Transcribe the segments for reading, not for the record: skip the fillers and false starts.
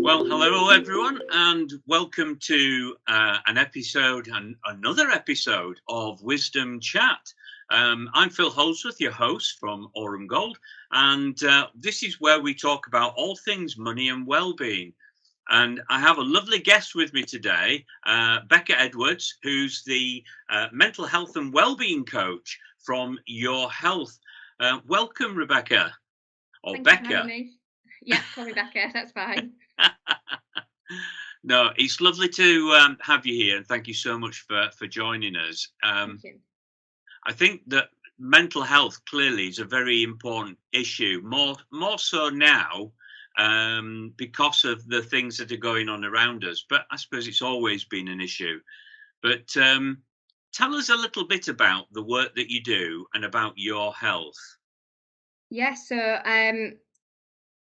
Well, hello everyone, and welcome to another episode of Wisdom Chat. I'm Phil Holsworth, your host from Aurum Gold, and this is where we talk about all things money and well-being. And I have a lovely guest with me today, Becca Edwards, who's the mental health and well-being coach from Your Health. Welcome, Rebecca, or Thank Becca. You for having me. Yeah, call me Becca, that's fine. No, it's lovely to have you here, and thank you so much for joining us. Thank you. I think that mental health clearly is a very important issue, more so now because of the things that are going on around us. But I suppose it's always been an issue. But tell us a little bit about the work that you do and about your health. Yeah, so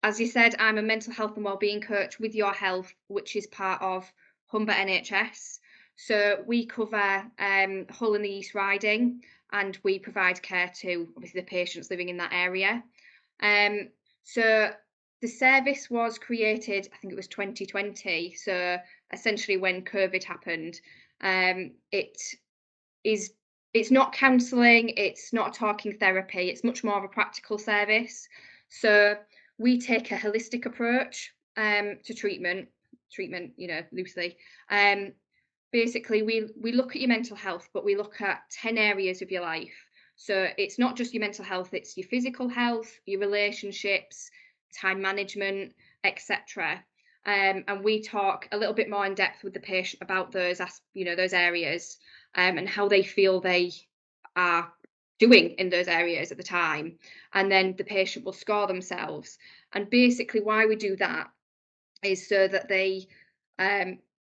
as you said, I'm a mental health and wellbeing coach with Your Health, which is part of Humber NHS. So we cover Hull and the East Riding, and we provide care to obviously the patients living in that area. So the service was created, I think it was 2020. So essentially when COVID happened, it's not counselling, it's not a talking therapy, it's much more of a practical service. So we take a holistic approach to treatment, loosely. Basically, we look at your mental health, but we look at 10 areas of your life. So it's not just your mental health, it's your physical health, your relationships, time management, etc. And we talk a little bit more in depth with the patient about those areas and how they feel they are doing in those areas at the time. And then the patient will score themselves. And basically why we do that is so that the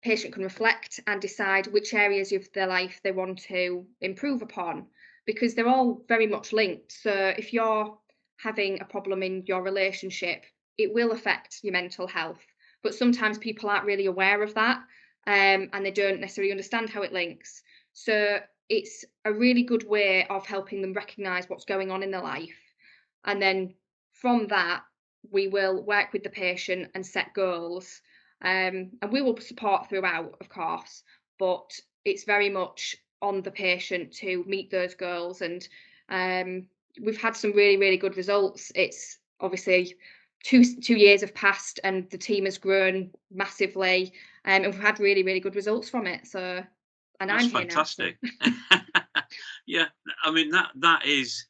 patient can reflect and decide which areas of their life they want to improve upon, because they're all very much linked. So if you're having a problem in your relationship, it will affect your mental health. But sometimes people aren't really aware of that, and they don't necessarily understand how it links. So it's a really good way of helping them recognise what's going on in their life. And then from that, we will work with the patient and set goals. And we will support throughout, of course, but it's very much on the patient to meet those goals. And we've had some really, really good results. It's obviously two years have passed and the team has grown massively, and we've had really, really good results from it. So, and That's I'm here fantastic. now. So. Yeah, I mean that's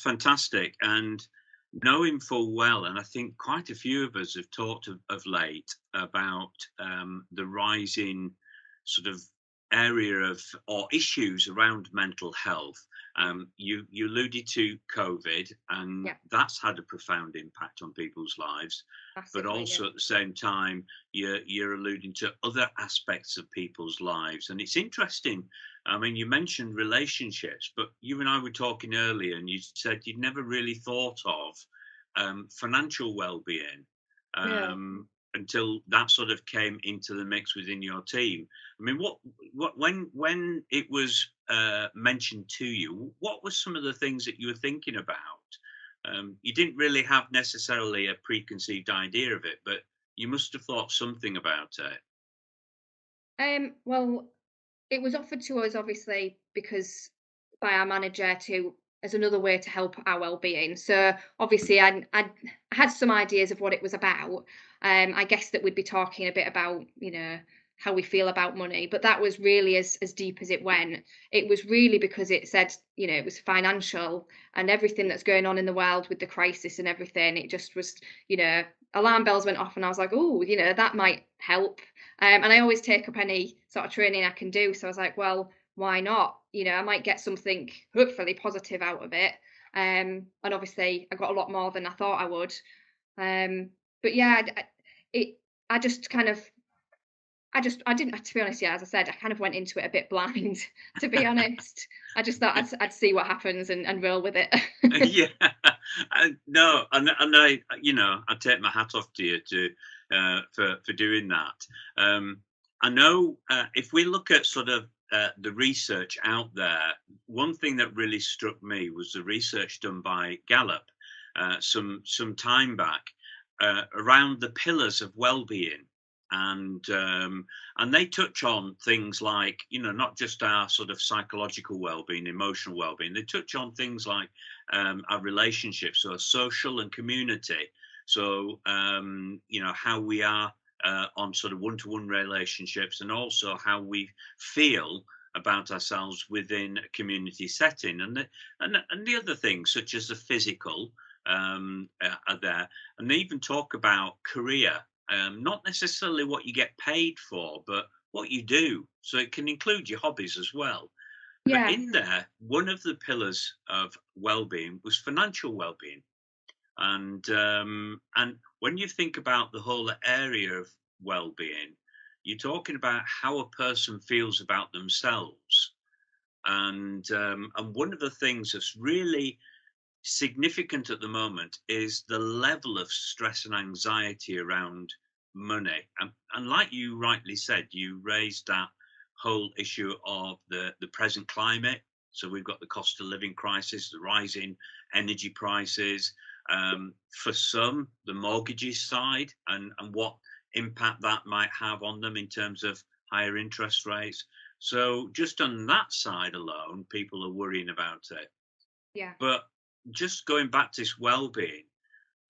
fantastic, and knowing full well, and I think quite a few of us have talked of late about the rising sort of area of or issues around mental health. You alluded to COVID, and Yeah. that's had a profound impact on people's lives. But Massively, also yeah. at the same time, you're alluding to other aspects of people's lives, and it's interesting. I mean, you mentioned relationships, but you and I were talking earlier, and you said you'd never really thought of financial well-being Yeah. until that sort of came into the mix within your team. I mean, when it was mentioned to you, what were some of the things that you were thinking about? You didn't really have necessarily a preconceived idea of it, but you must have thought something about it. Well, it was offered to us obviously because by our manager to as another way to help our well-being. So obviously I had some ideas of what it was about. I guess that we'd be talking a bit about, how we feel about money, but that was really as deep as it went. It was really because it said, it was financial and everything that's going on in the world with the crisis and everything. It just was, alarm bells went off and I was like, oh, that might help. And I always take up any sort of training I can do. So I was like, well, why not? I might get something hopefully positive out of it. And obviously I got a lot more than I thought I would. But yeah, I didn't, to be honest, yeah, as I said, I kind of went into it a bit blind, to be honest. I just thought I'd see what happens and roll with it. Yeah, no, and I take my hat off to you for doing that. I know if we look at sort of the research out there, one thing that really struck me was the research done by Gallup some time back around the pillars of well-being. and they touch on things like, not just our sort of psychological well-being, emotional well-being. They touch on things like our relationships, so social and community. So how we are on sort of one-to-one relationships, and also how we feel about ourselves within a community setting, and the other things such as the physical are there, and they even talk about career, not necessarily what you get paid for, but what you do. So it can include your hobbies as well. And Yeah. in there, one of the pillars of well-being was financial well-being, and when you think about the whole area of well-being, you're talking about how a person feels about themselves, and one of the things that's really significant at the moment is the level of stress and anxiety around money. And like you rightly said, you raised that whole issue of the present climate. So we've got the cost of living crisis, the rising energy prices, for some, the mortgages side, and what impact that might have on them in terms of higher interest rates. So just on that side alone, people are worrying about it. Yeah. But just going back to this well-being,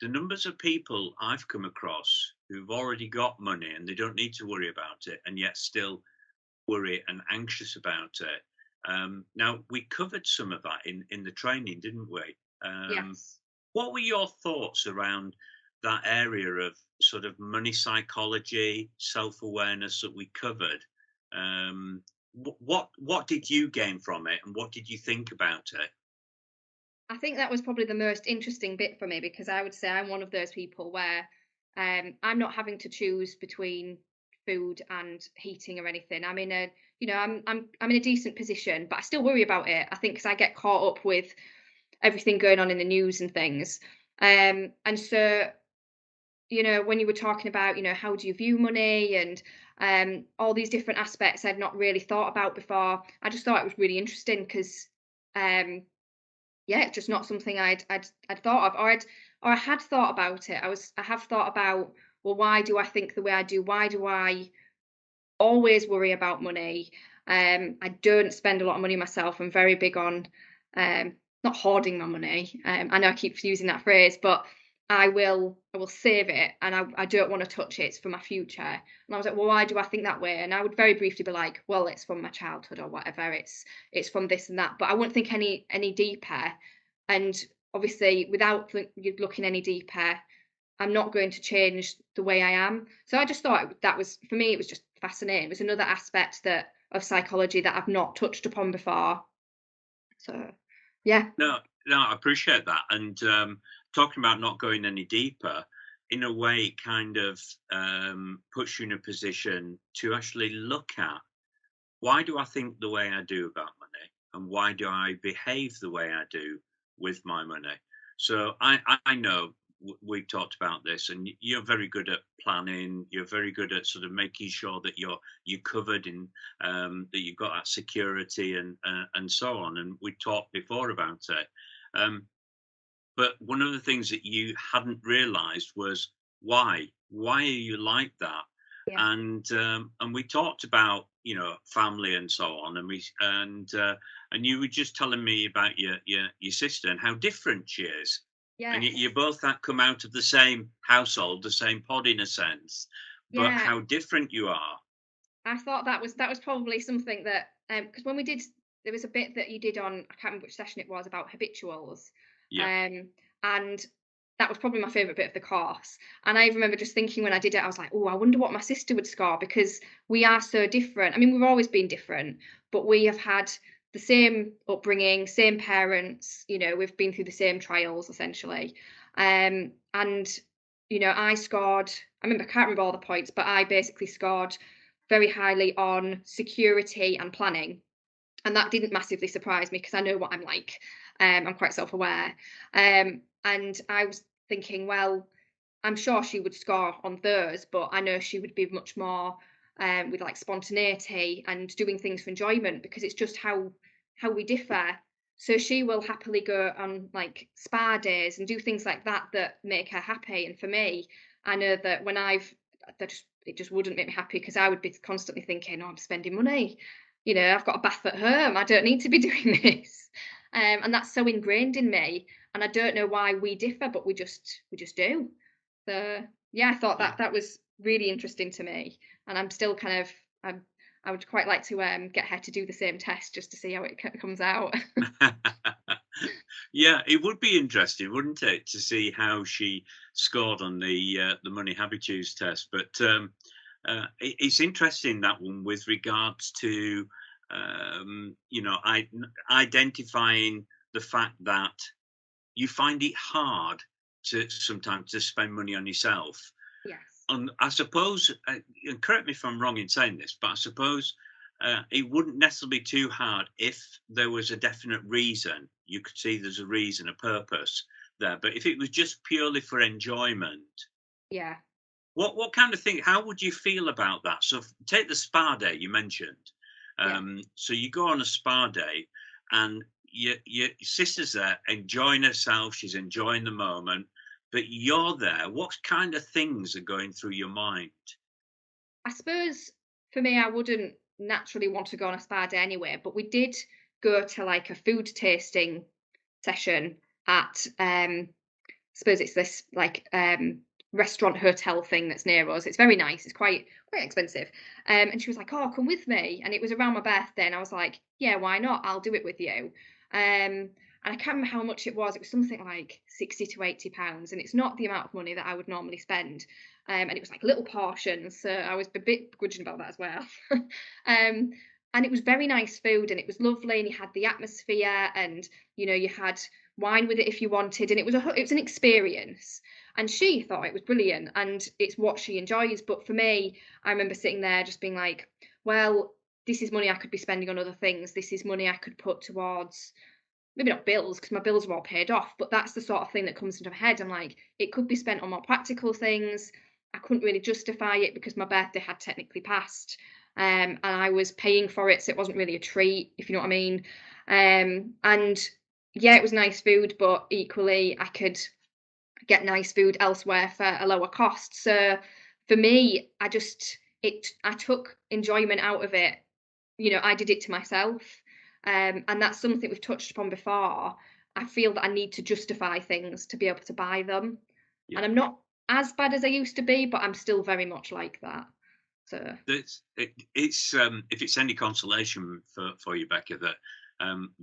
the numbers of people I've come across who've already got money and they don't need to worry about it, and yet still worry and anxious about it. Now, we covered some of that in the training, didn't we? Yes. What were your thoughts around that area of sort of money psychology, self-awareness that we covered? What did you gain from it, and what did you think about it? I think that was probably the most interesting bit for me, because I would say I'm one of those people where I'm not having to choose between food and heating or anything. I'm in a, I'm in a decent position, but I still worry about it. I think because I get caught up with everything going on in the news and things. And so, when you were talking about, how do you view money, and all these different aspects I'd not really thought about before. I just thought it was really interesting because um yeah, it's just not something I'd thought of, or I had thought about it. I have thought about, well, why do I think the way I do? Why do I always worry about money? I don't spend a lot of money myself. I'm very big on not hoarding my money. I know I keep using that phrase, but I will save it, and I don't want to touch it. It's for my future. And I was like, well, why do I think that way? And I would very briefly be like, well, it's from my childhood or whatever. It's from this and that, but I wouldn't think any deeper. And obviously, without looking any deeper, I'm not going to change the way I am. So I just thought that was, for me, it was just fascinating. It was another aspect that of psychology that I've not touched upon before. So yeah. No, no, I appreciate that. And talking about not going any deeper, in a way, it kind of puts you in a position to actually look at, why do I think the way I do about money? And why do I behave the way I do with my money? So I know we've talked about this, and you're very good at planning. You're very good at sort of making sure that you're covered, in that you've got that security, and so on. And we talked before about it. Um, but one of the things that you hadn't realised was why. Why are you like that? Yeah. And we talked about, family and so on, and you were just telling me about your sister and how different she is, and yet Yes. you both had come out of the same household, the same pod in a sense, but Yeah. how different you are. I thought that was probably something that, because when we did, there was a bit that you did on, I can't remember which session it was, about habituals, Yeah. and that was probably my favorite bit of the course. And I remember just thinking when I did it, I was like, oh, I wonder what my sister would score, because we are so different. I mean, we've always been different, but we have had the same upbringing, same parents. We've been through the same trials essentially, and I scored. I can't remember all the points, but I basically scored very highly on security and planning. And that didn't massively surprise me because I know what I'm like. I'm quite self aware. And I was thinking, well, I'm sure she would score on those, but I know she would be much more with like spontaneity and doing things for enjoyment, because it's just how we differ. So she will happily go on like spa days and do things like that that make her happy. And for me, I know that when I've it just wouldn't make me happy, because I would be constantly thinking, oh, I'm spending money. You know, I've got a bath at home. I don't need to be doing this. And that's so ingrained in me. And I don't know why we differ, but we just do. So yeah, I thought Yeah. that was really interesting to me. And I'm still kind of I would quite like to get her to do the same test just to see how it comes out. Yeah, it would be interesting, wouldn't it, to see how she scored on the money habitudes test. But it's interesting, that one, with regards to identifying the fact that you find it hard to sometimes to spend money on yourself. Yes. And I suppose, and correct me if I'm wrong in saying this, but I suppose it wouldn't necessarily be too hard if there was a definite reason. You could see there's a reason, a purpose there. But if it was just purely for enjoyment, Yeah. what kind of thing? How would you feel about that? So take the spa day you mentioned. Yeah. So you go on a spa day, and your sister's there enjoying herself. She's enjoying the moment, but you're there. What kind of things are going through your mind? I suppose for me, I wouldn't naturally want to go on a spa day anyway, but we did go to like a food tasting session at suppose it's this like restaurant hotel thing that's near us. It's very nice. It's quite expensive. And she was like, "Oh, come with me." And it was around my birthday, and I was like, "Yeah, why not? I'll do it with you." And I can't remember how much it was. It was something like 60 to 80 pounds, and it's not the amount of money that I would normally spend. And it was like little portions, so I was a bit begrudging about that as well. um, and it was very nice food, and it was lovely, and you had the atmosphere, and you had wine with it if you wanted, and it was an experience. And she thought it was brilliant, and it's what she enjoys. But for me, I remember sitting there just being like, well, this is money I could be spending on other things. This is money I could put towards, maybe not bills, because my bills are all paid off, but that's the sort of thing that comes into my head. I'm like, it could be spent on more practical things. I couldn't really justify it because my birthday had technically passed, and I was paying for it, so it wasn't really a treat, if you know what I mean. And yeah, it was nice food, but equally, I could get nice food elsewhere for a lower cost. So for me, I took enjoyment out of it. I did it to myself. And that's something we've touched upon before. I feel that I need to justify things to be able to buy them. And Yeah. I'm not as bad as I used to be, but I'm still very much like that. So It's if it's any consolation for you, Becca, that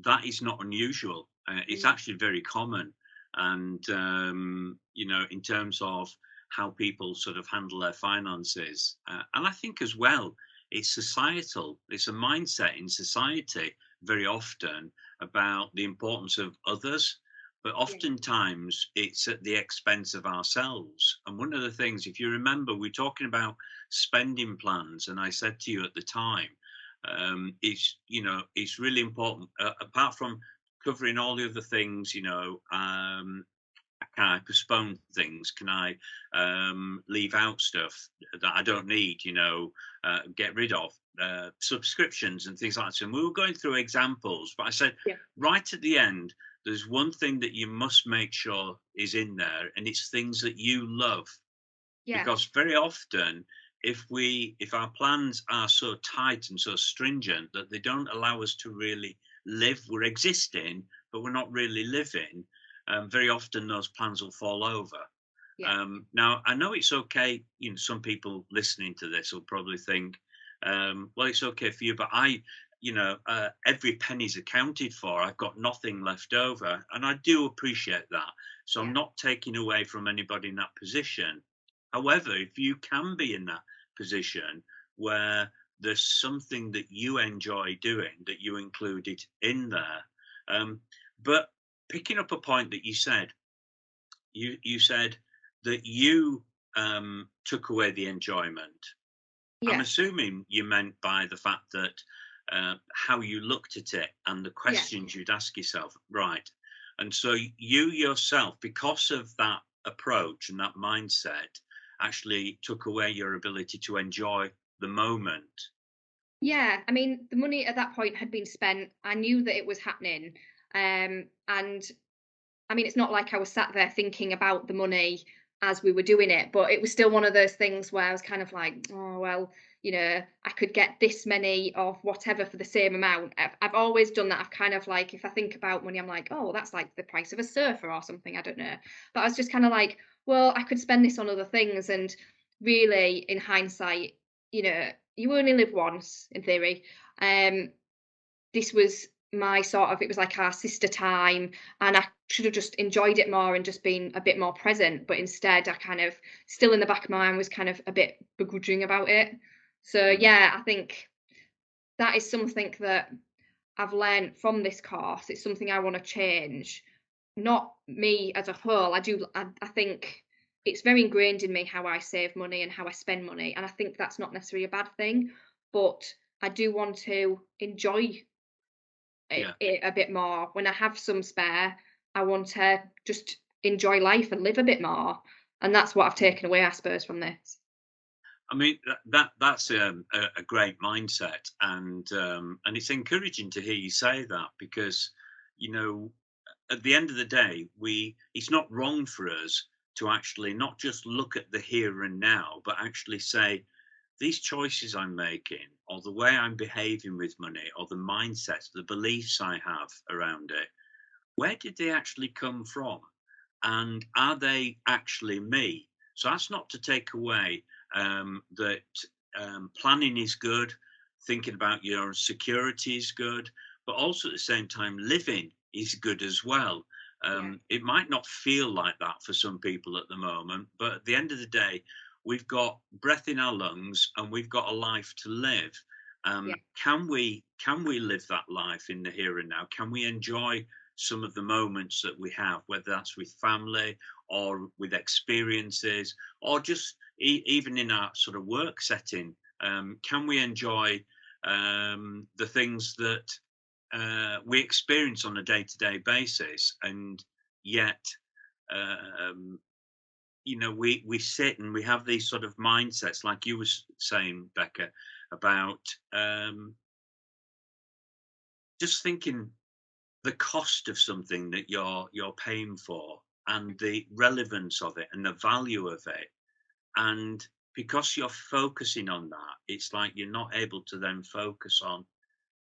that is not unusual. It's mm, actually very common, and in terms of how people sort of handle their finances, and I think as well, it's societal. It's a mindset in society very often about the importance of others. But yeah, oftentimes it's at the expense of ourselves. And one of the things, if you remember, we're talking about spending plans, and I said to you at the time, it's really important. Apart from covering all the other things, can I postpone things? Can I leave out stuff that I don't need? Get rid of subscriptions and things like that. So we were going through examples, but I said yeah, right at the end, there's one thing that you must make sure is in there, and it's things that you love, yeah, because very often if our plans are so tight and so stringent that they don't allow us to really live, we're existing but we're not really living, very often those plans will fall over. yeah, Now I know it's okay, some people listening to this will probably think, well, it's okay for you, but every penny's accounted for, I've got nothing left over, and I do appreciate that. So I'm yeah, not taking away from anybody in that position. However, if you can be in that position where there's something that you enjoy doing, that you include it in there. But picking up a point that you said, you said that you took away the enjoyment. I'm yeah, assuming you meant by the fact that how you looked at it and the yeah. questions you'd ask yourself, right? And so you yourself, because of that approach and that mindset, actually took away your ability to enjoy the moment. Yeah, I mean, the money at that point had been spent. I knew that it was happening. And I mean, it's not like I was sat there thinking about the money as we were doing it, but it was still one of those things where I was kind of like, oh well, I could get this many of whatever for the same amount. I've always done that. I've kind of like, if I think about money, I'm like, oh well, that's like the price of a surfer or something, I don't know. But I was just kind of like, well, I could spend this on other things. And really, in hindsight, you only live once in theory. This was my sort of, it was like our sister time, and I should have just enjoyed it more and just been a bit more present, but instead I kind of, still in the back of my mind, was kind of a bit begrudging about it. So Mm. yeah, I think that is something that I've learned from this course. It's something I want to change, not me as a whole. I think it's very ingrained in me how I save money and how I spend money, and I think that's not necessarily a bad thing, but I do want to enjoy Yeah. it a bit more. When I have some spare, I want to just enjoy life and live a bit more. And that's what I've taken away, I suppose, from this. I mean that's a great mindset, and it's encouraging to hear you say that, because you know at the end of the day, it's not wrong for us to actually not just look at the here and now, but actually say, these choices I'm making, or the way I'm behaving with money, or the mindsets, the beliefs I have around it, where did they actually come from? And are they actually me? So that's not to take away that planning is good, thinking about your security is good, but also at the same time, living is good as well. Yeah. It might not feel like that for some people at the moment, but at the end of the day, we've got breath in our lungs and we've got a life to live. Yeah. Can we live that life in the here and now? Can we enjoy some of the moments that we have, whether that's with family or with experiences, or just even in our sort of work setting? Can we enjoy the things that we experience on a day-to-day basis, and yet we sit and we have these sort of mindsets, like you were saying, Becca, about just thinking the cost of something that you're paying for, and the relevance of it and the value of it. And because you're focusing on that, it's like you're not able to then focus on,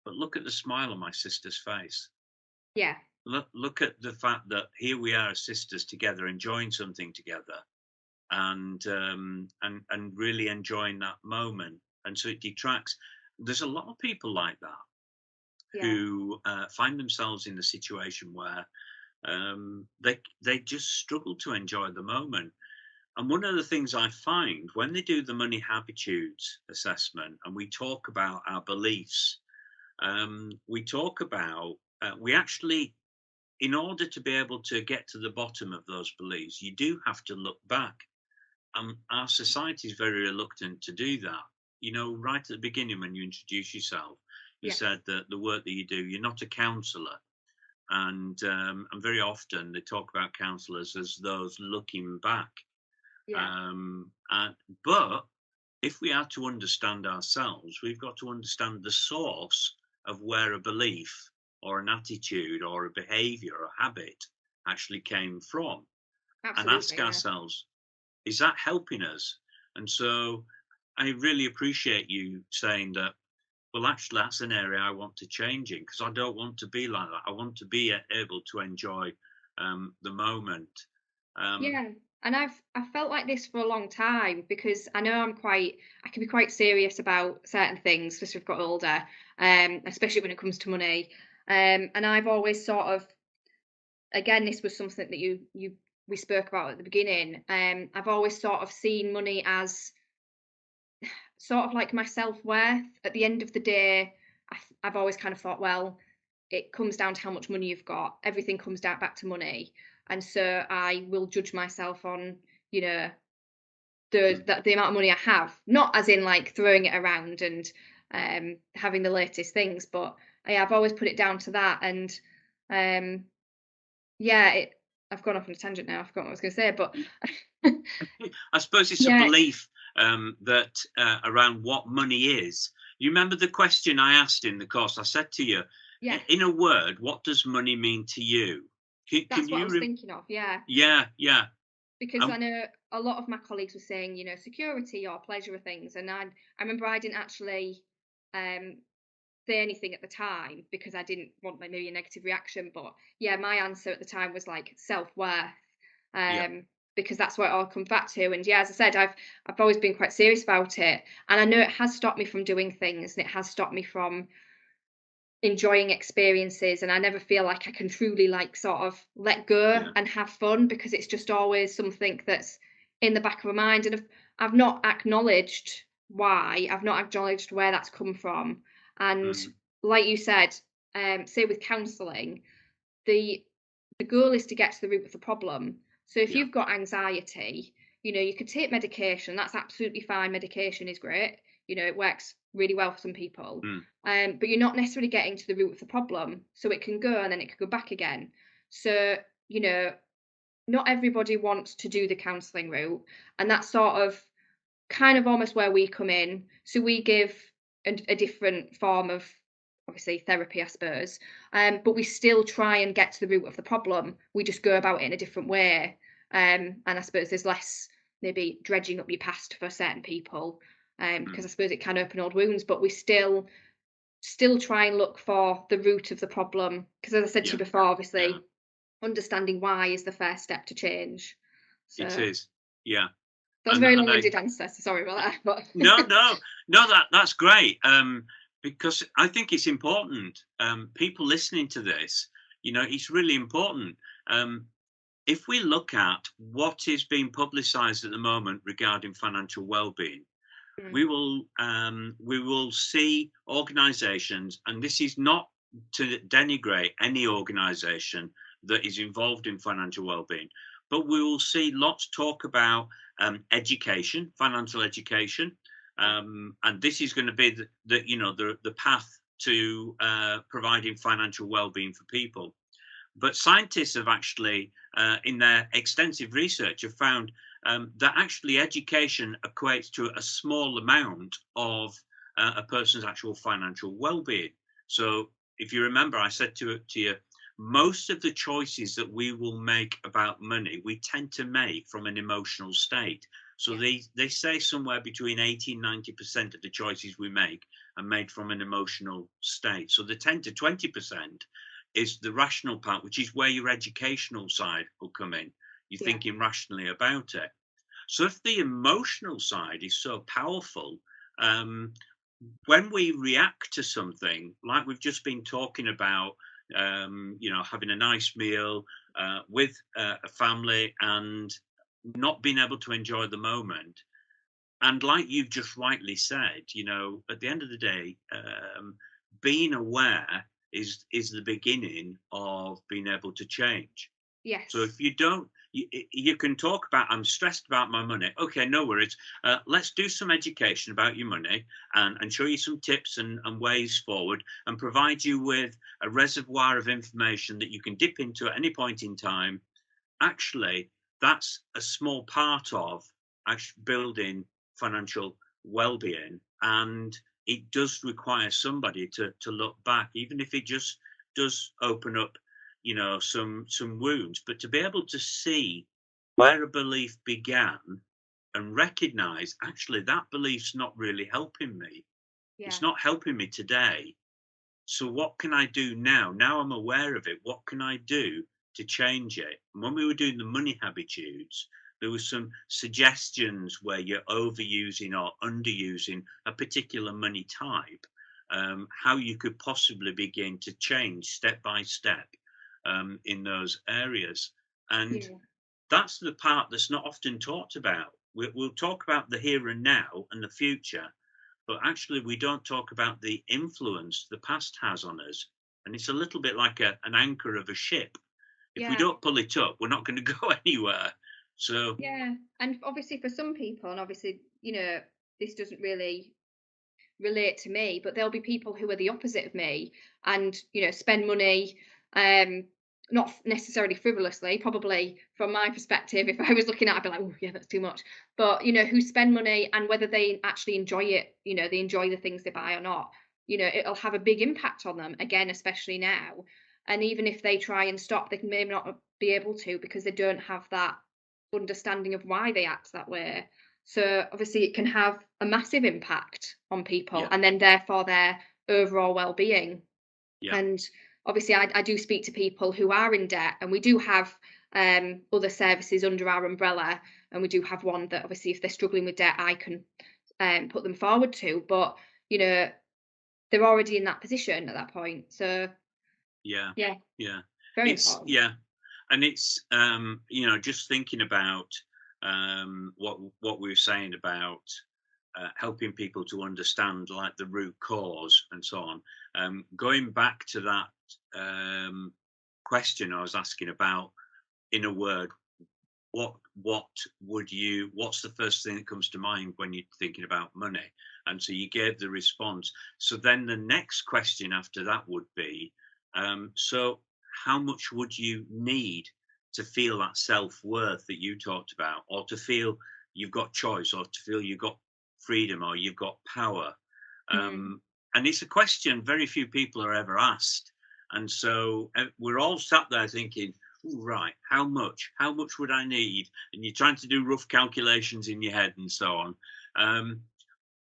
but look at the smile on my sister's face. Yeah. Look at the fact that here we are as sisters together, enjoying something together, and really enjoying that moment. And so it detracts. There's a lot of people like that Yeah. who find themselves in a situation where they just struggle to enjoy the moment. And one of the things I find when they do the money habitudes assessment, and we talk about our beliefs, we talk about we actually, in order to be able to get to the bottom of those beliefs, you do have to look back. Our society is very reluctant to do that. Right at the beginning, when you introduce yourself, you Yeah. said that the work that you do, you're not a counsellor. And very often they talk about counsellors as those looking back. Yeah. But if we are to understand ourselves, we've got to understand the source of where a belief or an attitude or a behavior or habit actually came from, and ask Absolutely. Yeah. ourselves, is that helping us? And so I really appreciate you saying that, well, actually, that's an area I want to change in, because I don't want to be like that. I want to be able to enjoy the moment. Um, Yeah. And I felt like this for a long time, because I know I can be quite serious about certain things, especially as I've got older, especially when it comes to money. And I've always sort of, again, this was something that you we spoke about at the beginning. I've always sort of seen money as sort of like my self-worth. At the end of the day, I've always kind of thought, well, it comes down to how much money you've got. Everything comes down back to money. And so I will judge myself on, you know, the amount of money I have, not as in like throwing it around and having the latest things, but I've always put it down to that. And um, yeah, I've gone off on a tangent now. I forgot what I was going to say, but I suppose it's a yeah, belief that around what money is. You remember the question I asked in the course? I said to you, yeah, in a word, what does money mean to you? Can that's what I you? was thinking of. Yeah, Yeah, yeah. because I Um, know a lot of my colleagues were saying, security or pleasure are things, and I remember I didn't actually um, say anything at the time because I didn't want like maybe a negative reaction. But yeah, my answer at the time was like self-worth, yeah. because that's what it all comes back to. And yeah, as I said, I've always been quite serious about it, and I know it has stopped me from doing things, and it has stopped me from enjoying experiences, and I never feel like I can truly like sort of let go Yeah. and have fun because it's just always something that's in the back of my mind, and I've not acknowledged why, I've not acknowledged where that's come from. And Mm, like you said, say with counselling, the the goal is to get to the root of the problem. So if yeah. you've got anxiety, you could take medication. That's absolutely fine. Medication is great. It works really well for some people. Mm, But you're not necessarily getting to the root of the problem. So it can go and then it can go back again. So, you know, not everybody wants to do the counselling route. And that's sort of kind of almost where we come in. So we give a different form of obviously therapy, I suppose, but we still try and get to the root of the problem. We just go about it in a different way, and I suppose there's less maybe dredging up your past for certain people, because mm, I suppose it can open old wounds. But we still try and look for the root of the problem because, as I said to you yeah. before, Yeah. obviously understanding why is the first step to change. It So is. Yeah. that was a very And I long-winded answer. So sorry about that, but no, no, no, that's great. Because I think it's important. People listening to this, it's really important. Um, if we look at what is being publicised at the moment regarding financial well-being, Mm, we will see organisations, and this is not to denigrate any organisation that is involved in financial well-being, but we will see lots talk about education, financial education, yeah, and this is going to be the path to providing financial well-being for people. But scientists have actually, in their extensive research, have found that actually education equates to a small amount of a person's actual financial well-being. So, if you remember, I said to you, most of the choices that we will make about money, we tend to make from an emotional state. So yeah, they say somewhere between 80 and 90% of the choices we make are made from an emotional state. So the 10 to 20% is the rational part, which is where your educational side will come in. You're yeah, thinking rationally about it. So if the emotional side is so powerful, um, when we react to something like we've just been talking about, having a nice meal with a family and not being able to enjoy the moment, and like you've just rightly said, at the end of the day, being aware is the beginning of being able to change. So if yes, you don't, you can talk about, I'm stressed about my money. Okay, no worries. Let's do some education about your money and show you some tips and ways forward and provide you with a reservoir of information that you can dip into at any point in time. Actually, that's a small part of actually building financial well-being, and it does require somebody to look back, even if it just does open up some wounds, but to be able to see where a belief began and recognize actually that belief's not really helping me. yeah, It's not helping me today, so what can I do now? Now I'm aware of it. What can I do to change it? And when we were doing the money habitudes, there were some suggestions where you're overusing or underusing a particular money type, how you could possibly begin to change step by step in those areas. And yeah, that's the part that's not often talked about. We'll talk about the here and now and the future, but actually we don't talk about the influence the past has on us. And it's a little bit like an anchor of a ship. If we yeah, don't pull it up, we're not going to go anywhere. So, yeah. And obviously, for some people, and obviously, this doesn't really relate to me, but there'll be people who are the opposite of me and, spend money, um, not necessarily frivolously, probably from my perspective, if I was looking at it, I'd be like, oh, yeah, that's too much. But, who spend money and whether they actually enjoy it, they enjoy the things they buy or not, it'll have a big impact on them, again, especially now. And even if they try and stop, they may not be able to because they don't have that understanding of why they act that way. So obviously it can have a massive impact on people, Yeah. and then therefore their overall well-being. Yeah. And obviously I do speak to people who are in debt, and we do have other services under our umbrella, and we do have one that obviously if they're struggling with debt I can put them forward to, but you know, they're already in that position at that point. So Yeah. yeah, Yeah. very It's important. yeah. And it's just thinking about what we were saying about helping people to understand like the root cause and so on. Going back to that question I was asking about, in a word, what what's the first thing that comes to mind when you're thinking about money? And so you gave the response. So then the next question after that would be, so how much would you need to feel that self-worth that you talked about, or to feel you've got choice, or to feel you've got freedom, or you've got power? Mm. And it's a question very few people are ever asked. And so we're all sat there thinking, "Ooh, right, how much? How much would I need?" And you're trying to do rough calculations in your head and so on.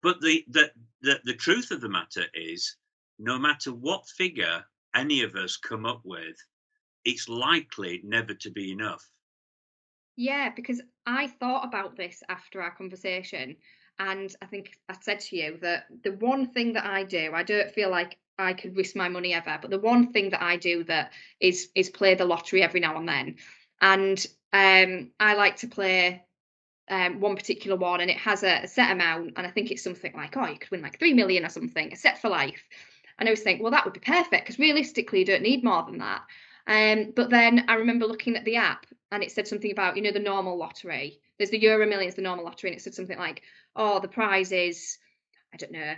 But the truth of the matter is, no matter what figure any of us come up with, it's likely never to be enough. Yeah, because I thought about this after our conversation, and I think I said to you that the one thing that I do, I don't feel like I could risk my money ever, but the one thing that I do that is play the lottery every now and then. And I like to play one particular one, and it has a set amount, and I think it's something like, oh, you could win like 3 million or something, a set for life. And I was thinking, well, that would be perfect because realistically, you don't need more than that. But then I remember looking at the app, and it said something about, you know, the normal lottery. There's the Euro Millions, the normal lottery, and it said something like, oh, the prize is, I don't know,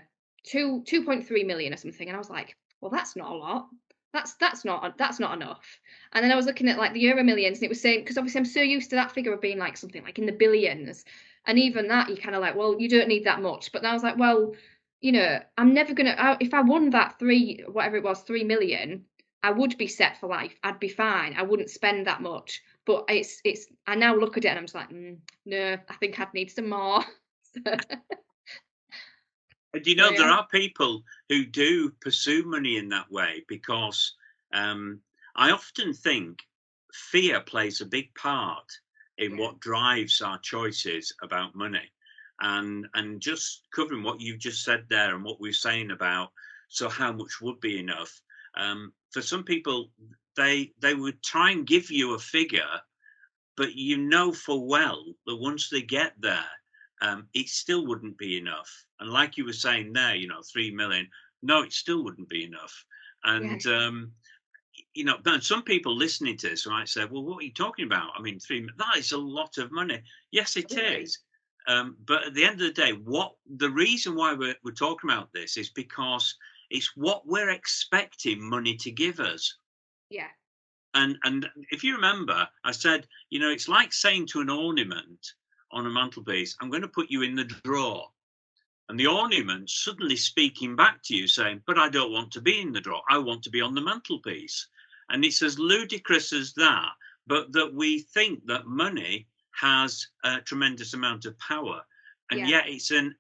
2.3 million or something. And I was like, well, that's not a lot. That's not enough. And then I was looking at like the Euro Millions, and it was saying, because obviously I'm so used to that figure of being like something like in the billions, and even that you kind of like, well, you don't need that much. But then I was like, well, you know, I'm never gonna. If I won that whatever it was, 3 million, I would be set for life. I'd be fine. I wouldn't spend that much. But it's. I now look at it and I'm just like, no, I think I'd need some more. And you So know, there yeah, are people who do pursue money in that way because I often think fear plays a big part in yeah, what drives our choices about money. And just covering what you've just said there and what we're saying about, so how much would be enough? For some people, they would try and give you a figure, but you know for well that once they get there, it still wouldn't be enough. And like you were saying there, 3 million, no, it still wouldn't be enough. yeah, And but some people listening to this might say, "Well, what are you talking about? I mean, that is a lot of money." Yes, it absolutely. is. But at the end of the day, what the reason why we're talking about this is because it's what we're expecting money to give us. Yeah, And if you remember, I said, it's like saying to an ornament on a mantelpiece, "I'm going to put you in the drawer." And the ornament suddenly speaking back to you saying, "But I don't want to be in the drawer. I want to be on the mantelpiece." And it's as ludicrous as that, but that we think that money has a tremendous amount of power. And yeah, yet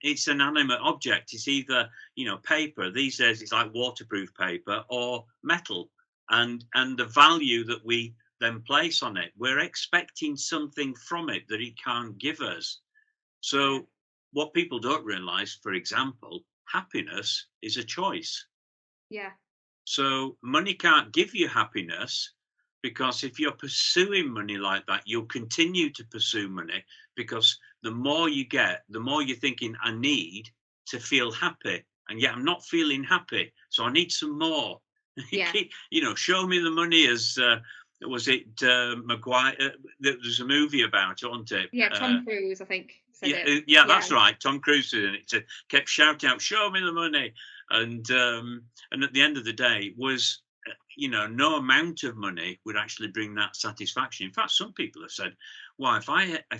it's an animate object. It's either, paper. These days it's like waterproof paper or metal. And the value that we then place on it, we're expecting something from it that it can't give us. yeah, So, what people don't realize, for example, happiness is a choice. yeah, So, money can't give you happiness because if you're pursuing money like that, you'll continue to pursue money because the more you get, the more you're thinking, "I need to feel happy." And yet, I'm not feeling happy. So, I need some more. You yeah, keep, show me the money as, was it Maguire? There was a movie about it, wasn't it? yeah. Tom Cruise, I think, said Yeah, it. yeah, Yeah, that's right. Tom Cruise did it. Kept shouting out, "Show me the money!" And at the end of the day, was no amount of money would actually bring that satisfaction. In fact, some people have said, "Well, if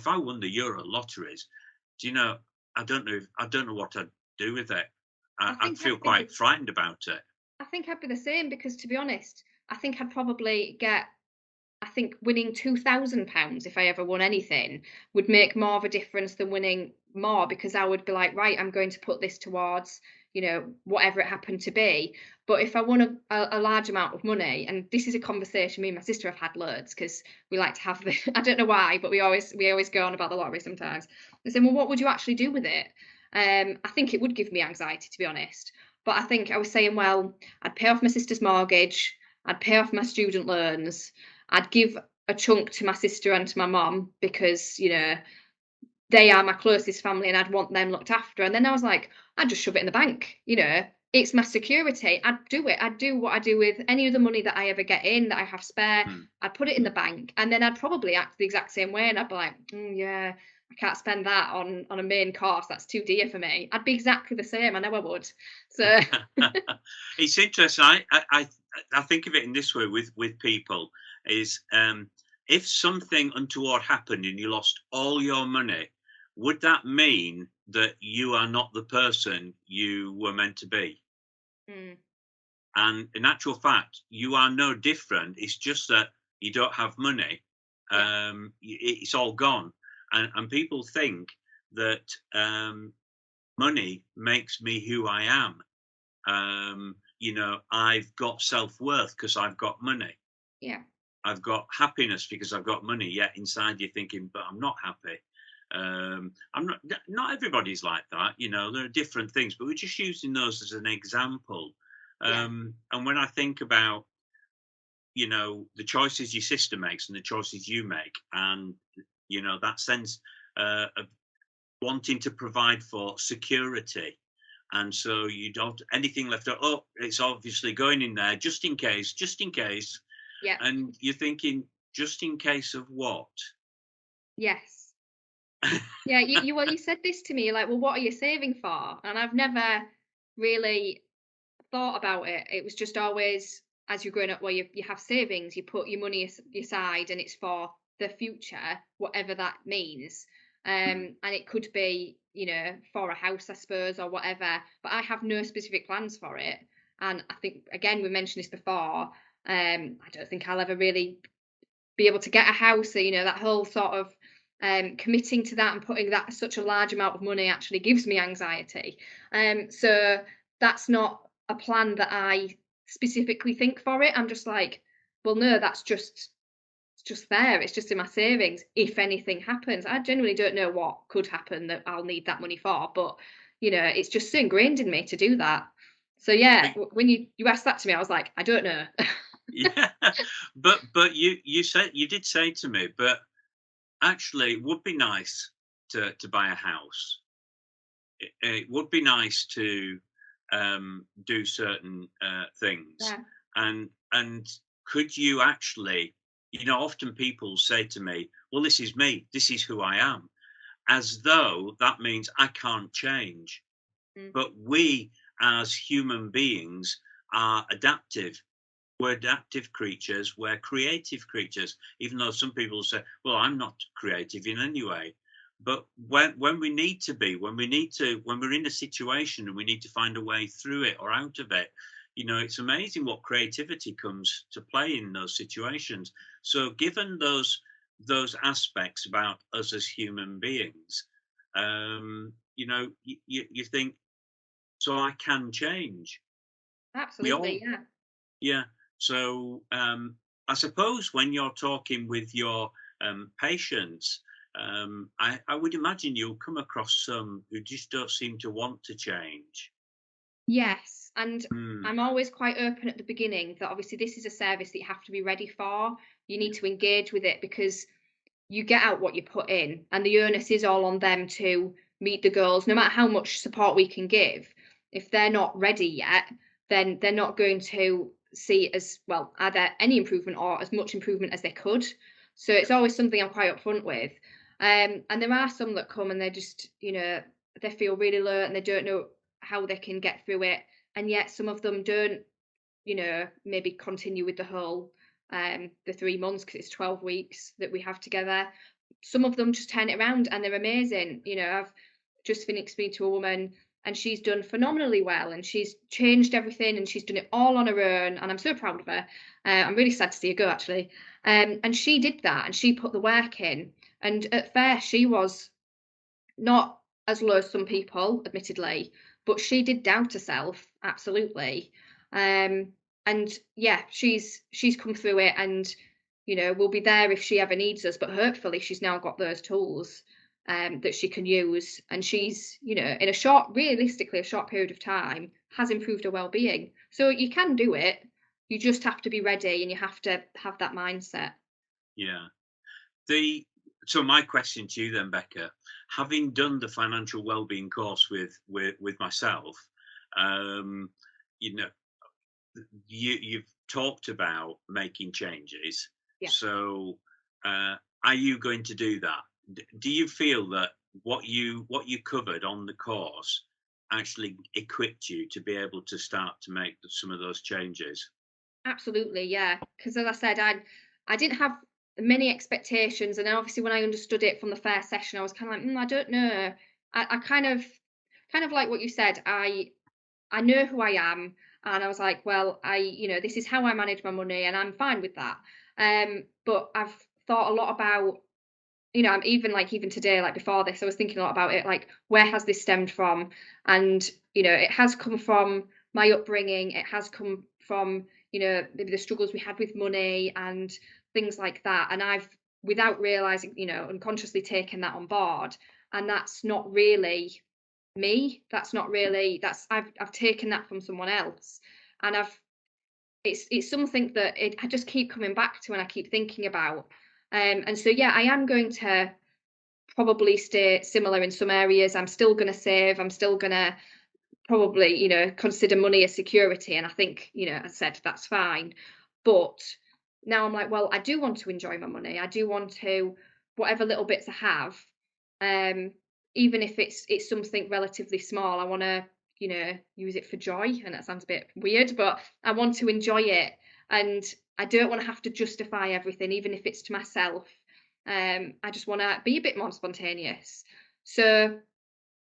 I won the Euro lotteries, do you know? I don't know what I'd do with it. I I'd think feel I'd be. quite frightened about it." I think I'd be the same because, to be honest, I think I'd probably get. I think winning £2,000, if I ever won anything, would make more of a difference than winning more, because I would be like, right, I'm going to put this towards, whatever it happened to be. But if I won a large amount of money, and this is a conversation me and my sister have had loads, because we like to have the, I don't know why, but we always go on about the lottery sometimes. And saying, well, what would you actually do with it? I think it would give me anxiety, to be honest. But I think I was saying, well, I'd pay off my sister's mortgage, I'd pay off my student loans, I'd give a chunk to my sister and to my mum, because they are my closest family and I'd want them looked after. And then I was like, I'd just shove it in the bank. It's my security. I'd do it. I'd do what I do with any of the money that I ever get in, that I have spare. I'd put it in the bank, and then I'd probably act the exact same way. And I'd be like, yeah, I can't spend that on a main course. That's too dear for me. I'd be exactly the same. I know I would. So It's interesting. I think of it in this way with people is, if something untoward happened and you lost all your money, would that mean that you are not the person you were meant to be? mm, And in actual fact, you are no different. It's just that you don't have money. yeah, It's all gone. And people think that money makes me who I am. I've got self-worth because I've got money. yeah, I've got happiness because I've got money. Yet inside you're thinking, but I'm not happy. I'm not. Not everybody's like that. There are different things, but we're just using those as an example. yeah, And when I think about, the choices your sister makes and the choices you make, and that sense of wanting to provide for security, and so you don't anything left out. Oh, it's obviously going in there just in case, yeah, and you're thinking, just in case of what? yes. Yeah, you said this to me, like, well, what are you saving for? And I've never really thought about it. It was just always, as you're growing up, where you have savings, you put your money aside, and it's for the future, whatever that means. And it could be, for a house, I suppose, or whatever. But I have no specific plans for it. And I think, again, we mentioned this before. I don't think I'll ever really be able to get a house. So, that whole sort of committing to that and putting that such a large amount of money actually gives me anxiety. So that's not a plan that I specifically think for it. I'm just like, well, no, that's just it's just there. It's just in my savings. If anything happens, I genuinely don't know what could happen that I'll need that money for, but it's just so ingrained in me to do that. So yeah, But when you asked that to me, I was like, I don't know. yeah, but you did say to me, but actually, it would be nice to buy a house. It would be nice to do certain things, Yeah, and could you actually, often people say to me, "Well, this is me. This is who I am," as though that means I can't change. mm, But we, as human beings, are adaptive. We're adaptive creatures, we're creative creatures, even though some people say, well, I'm not creative in any way. But when we need to be, when we're in a situation and we need to find a way through it or out of it, it's amazing what creativity comes to play in those situations. So given those aspects about us as human beings, you think, so I can change. We absolutely. all, Yeah. yeah. So I suppose when you're talking with your patients, I would imagine you'll come across some who just don't seem to want to change. Yes, and Mm, I'm always quite open at the beginning that obviously this is a service that you have to be ready for. You need to engage with it, because you get out what you put in, and the onus is all on them to meet the goals, no matter how much support we can give. If they're not ready yet, then they're not going to see as well either any improvement or as much improvement as they could. So it's always something I'm quite upfront with. And there are some that come and they're just, they feel really low and they don't know how they can get through it. And yet some of them don't, maybe continue with the whole the 3 months, because it's 12 weeks that we have together. Some of them just turn it around and they're amazing. I've just finished speaking to a woman. and she's done phenomenally well, and she's changed everything, and she's done it all on her own, and I'm so proud of her. I'm really sad to see her go, actually. And she did that, and she put the work in, and at first she was not as low as some people, admittedly, but she did doubt herself, absolutely. And yeah, she's come through it, and we'll be there if she ever needs us. But hopefully, she's now got those tools that she can use, and she's in realistically a short period of time, has improved her well-being. So you can do it. You just have to be ready, and you have to have that mindset. Yeah. So my question to you then, Becca, having done the financial wellbeing course with myself, um, you know, you've talked about making changes. Yeah. So, are you going to do that? Do you feel that what you covered on the course actually equipped you to be able to start to make some of those changes? Absolutely, yeah. Because as I said, I didn't have many expectations, and then obviously when I understood it from the first session, I was kind of like, I don't know. I kind of like what you said. I know who I am, and I was like, well, this is how I manage my money, and I'm fine with that. But I've thought a lot about, I'm even today, like before this, I was thinking a lot about it, like where has this stemmed from? And it has come from my upbringing. It has come from maybe the struggles we had with money and things like that. And I've, without realizing, unconsciously taken that on board. And that's not really me. That's not really that's I've taken that from someone else, and it's something that I just keep coming back to and I keep thinking about. And so yeah, I am going to probably stay similar in some areas. I'm still going to save. I'm still going to probably, consider money a security. And I think, as I said, that's fine. But now I'm like, well, I do want to enjoy my money. I do want to, whatever little bits I have, um, even if it's something relatively small, I want to, use it for joy. And that sounds a bit weird, but I want to enjoy it. And I don't want to have to justify everything, even if it's to myself. I just want to be a bit more spontaneous. So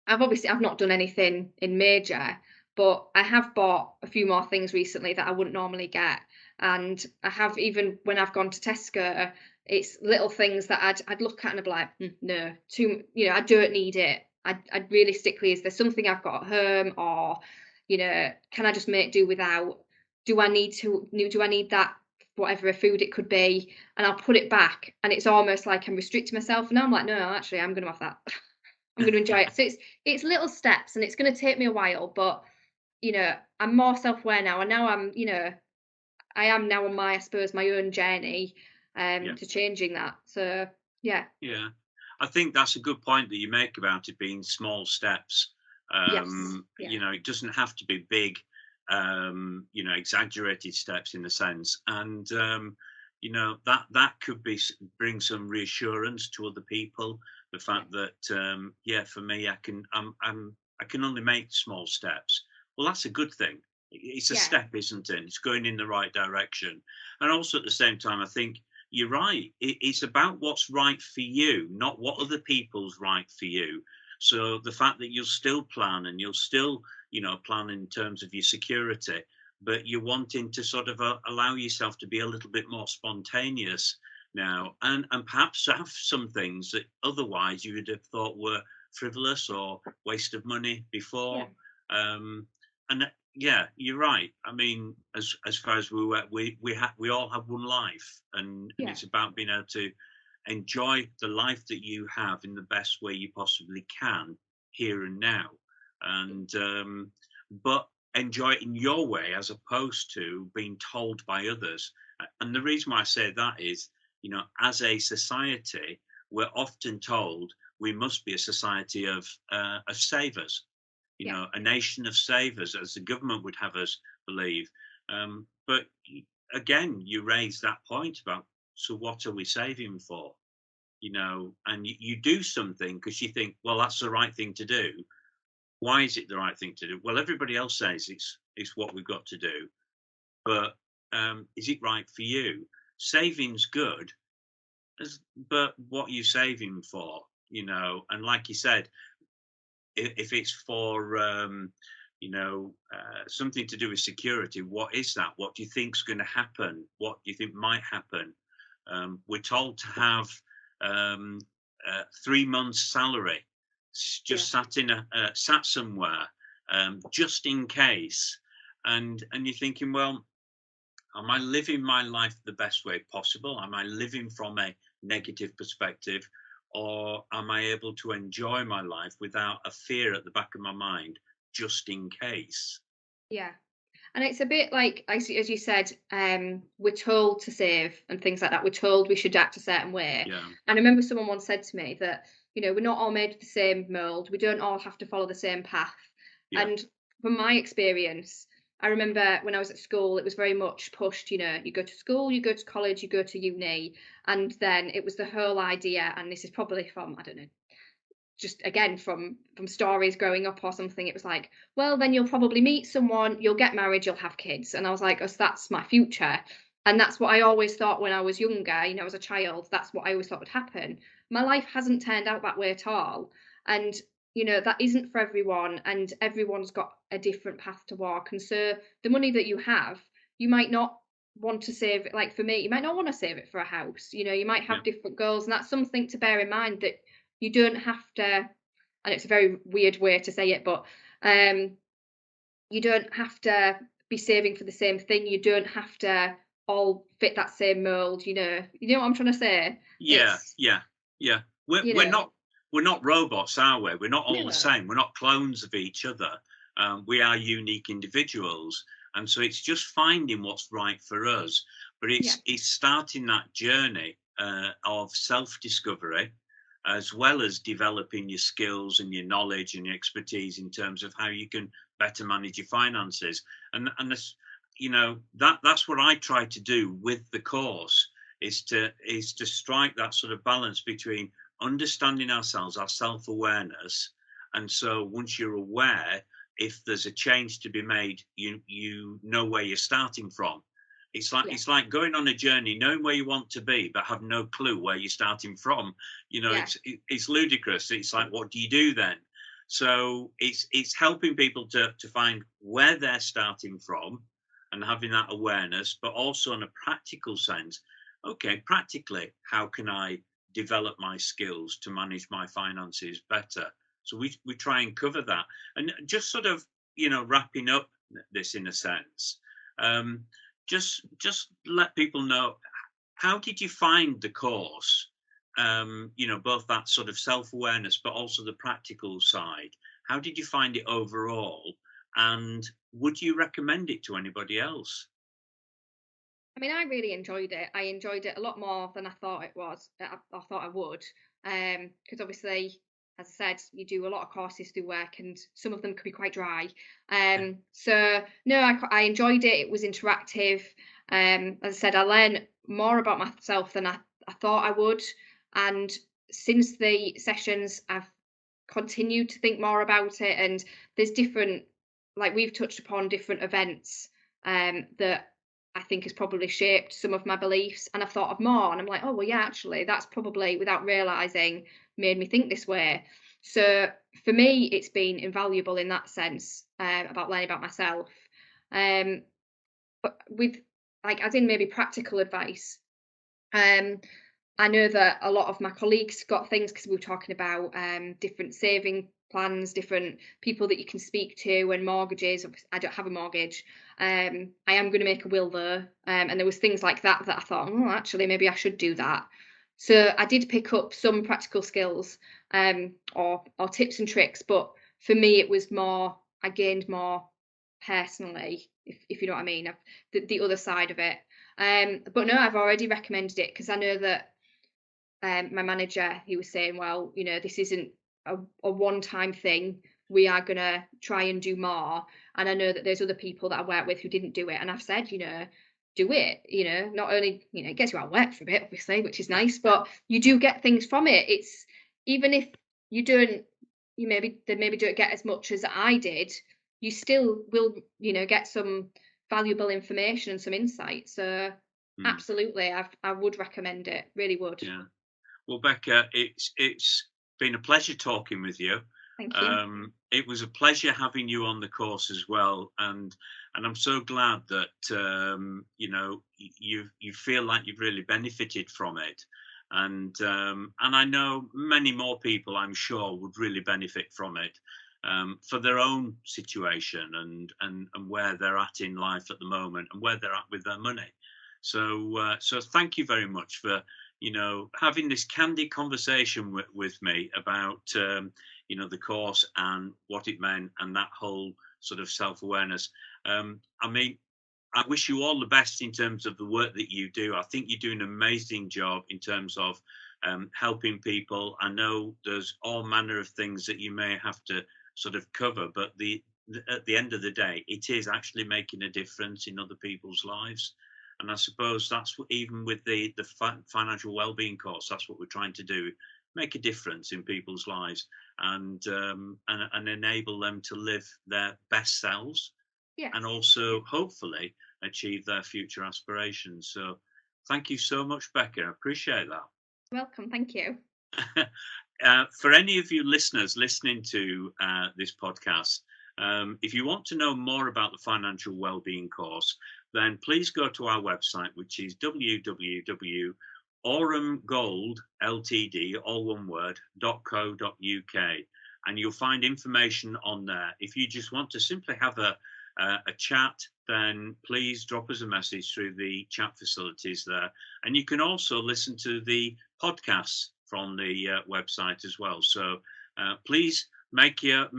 I've not done anything in major, but I have bought a few more things recently that I wouldn't normally get. And I have, even when I've gone to Tesco, it's little things that I'd look at and I'd be like, no, I don't need it. I'd realistically, is there something I've got at home, or, can I just make do without? Do I need that, whatever food it could be? And I'll put it back, and it's almost like I'm restricting myself. And now I'm like, no, actually, I'm going to have that. I'm going to enjoy it. So it's little steps, and it's going to take me a while, but I'm more self-aware now, and now I am now on my, I suppose, my own journey Yeah. to changing that. So yeah. Yeah, I think that's a good point that you make about it being small steps. Yes. Yeah. It doesn't have to be big, exaggerated steps in a sense, and that could bring some reassurance to other people. The fact that for me, I can only make small steps. Well, that's a good thing. It's a Yeah. step, isn't it? It's going in the right direction, and also at the same time, I think you're right. It's about what's right for you, not what other people's right for you. So the fact that you'll still plan, and you'll still, plan in terms of your security, but you're wanting to sort of allow yourself to be a little bit more spontaneous now, and perhaps have some things that otherwise you would have thought were frivolous or waste of money Yeah. before. And yeah, you're right. I mean, as far as we all have one life, and Yeah. it's about being able to enjoy the life that you have in the best way you possibly can here and now, and but enjoy it in your way as opposed to being told by others. And the reason why I say that is, as a society, we're often told we must be a society of savers, Yeah. a nation of savers, as the government would have us believe. But again, you raise that point about, so what are we saving for? And you do something because you think, well, that's the right thing to do. Why is it the right thing to do? Well, everybody else says it's what we've got to do, but is it right for you? Saving's good, but what are you saving for? And like you said, if it's for something to do with security, what is that? What do you think's going to happen? What do you think might happen? We're told to have 3 months' salary just sat somewhere, just in case. And you're thinking, well, am I living my life the best way possible? Am I living from a negative perspective, or am I able to enjoy my life without a fear at the back of my mind, just in case? Yeah. And it's a bit like, as you said, we're told to save and things like that. We're told we should act a certain way. Yeah, And I remember someone once said to me that, we're not all made of the same mold. We don't all have to follow the same path. yeah, And from my experience, I remember when I was at school, it was very much pushed, you go to school, you go to college, you go to uni. And then it was the whole idea, and this is probably from, I don't know, just again from stories growing up or something, it was like, well, then you'll probably meet someone, you'll get married, you'll have kids. And I was like, oh, so that's my future. And that's what I always thought when I was younger, as a child. That's what I always thought would happen. My life hasn't turned out that way at all. And that isn't for everyone, and everyone's got a different path to walk. And so the money that you have, you might not want to save it. Like for me, you might not want to save it for a house. You might yeah, have different goals, and that's something to bear in mind, that you don't have to, and it's a very weird way to say it, but you don't have to be saving for the same thing. You don't have to all fit that same mold. You know what I'm trying to say? yeah, It's, yeah, yeah. We're, you we're know, not we're not robots, are we? We're not all the no, same. We're not clones of each other. We are unique individuals, and so it's just finding what's right for us. But yeah, it's starting that journey of self-discovery, as well as developing your skills and your knowledge and your expertise in terms of how you can better manage your finances. And this, that's what I try to do with the course, is to strike that sort of balance between understanding ourselves, our self-awareness. And so once you're aware, if there's a change to be made, you know where you're starting from. It's like yeah, going on a journey, knowing where you want to be, but have no clue where you're starting from. yeah, It's ludicrous. It's like, what do you do then? So it's helping people to find where they're starting from and having that awareness, but also in a practical sense. Okay, practically, how can I develop my skills to manage my finances better? So we try and cover that, and just sort of wrapping up this in a sense. Um, just let people know, how did you find the course? Both that sort of self-awareness, but also the practical side. How did you find it overall? And would you recommend it to anybody else? I mean, I really enjoyed it. I enjoyed it a lot more than I thought it was. I thought I would, because obviously, as I said, you do a lot of courses through work, and some of them could be quite dry. Yeah, So no, I enjoyed it. It was interactive. As I said, I learned more about myself than I thought I would. And since the sessions, I've continued to think more about it. And there's different, like we've touched upon different events that I think has probably shaped some of my beliefs, and I've thought of more, and I'm like, oh well, yeah, actually, that's probably, without realizing, made me think this way. So for me, it's been invaluable in that sense, about learning about myself. Um, but with, like, as in maybe practical advice, um, I know that a lot of my colleagues got things, because we were talking about different saving plans, different people that you can speak to, and mortgages. I don't have a mortgage. I am going to make a will though, and there was things like that that I thought, oh, actually, maybe I should do that. So I did pick up some practical skills, or tips and tricks, but for me, it was more. I gained more personally, if you know what I mean, the other side of it. But no, I've already recommended it, because I know that my manager, he was saying, well, this isn't a one-time thing. We are going to try and do more. And I know that there's other people that I work with who didn't do it. And I've said, do it. Not only, it gets you out of work for a bit, obviously, which is nice, but you do get things from it. It's, even if you don't, maybe don't get as much as I did, you still will, get some valuable information and some insight. So mm, absolutely, I would recommend it. Really would. yeah. Well, Becca, it's been a pleasure talking with you. Thank you. It was a pleasure having you on the course as well, and I'm so glad that you feel like you've really benefited from it, and I know many more people, I'm sure, would really benefit from it, for their own situation and where they're at in life at the moment and where they're at with their money. So thank you very much for having this candid conversation with me about the course and what it meant and that whole sort of self-awareness. I mean, I wish you all the best in terms of the work that you do. I think you do an amazing job in terms of helping people. I know there's all manner of things that you may have to sort of cover, but at the end of the day, it is actually making a difference in other people's lives. And I suppose that's what, even with the financial wellbeing course, that's what we're trying to do: make a difference in people's lives and enable them to live their best selves, Yes. and also hopefully achieve their future aspirations. So thank you so much, Becca. I appreciate that. Welcome. Thank you. For any of you listeners listening to this podcast, if you want to know more about the financial wellbeing course, then please go to our website, which is www.orumgoldltd, all one word, .co.uk, and you'll find information on there. If you just want to simply have a chat, then please drop us a message through the chat facilities there. And you can also listen to the podcasts from the website as well. So please make it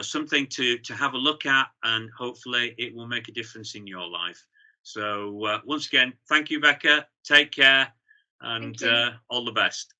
something to have a look at, and hopefully it will make a difference in your life. So once again, thank you, Becca. Take care, and all the best.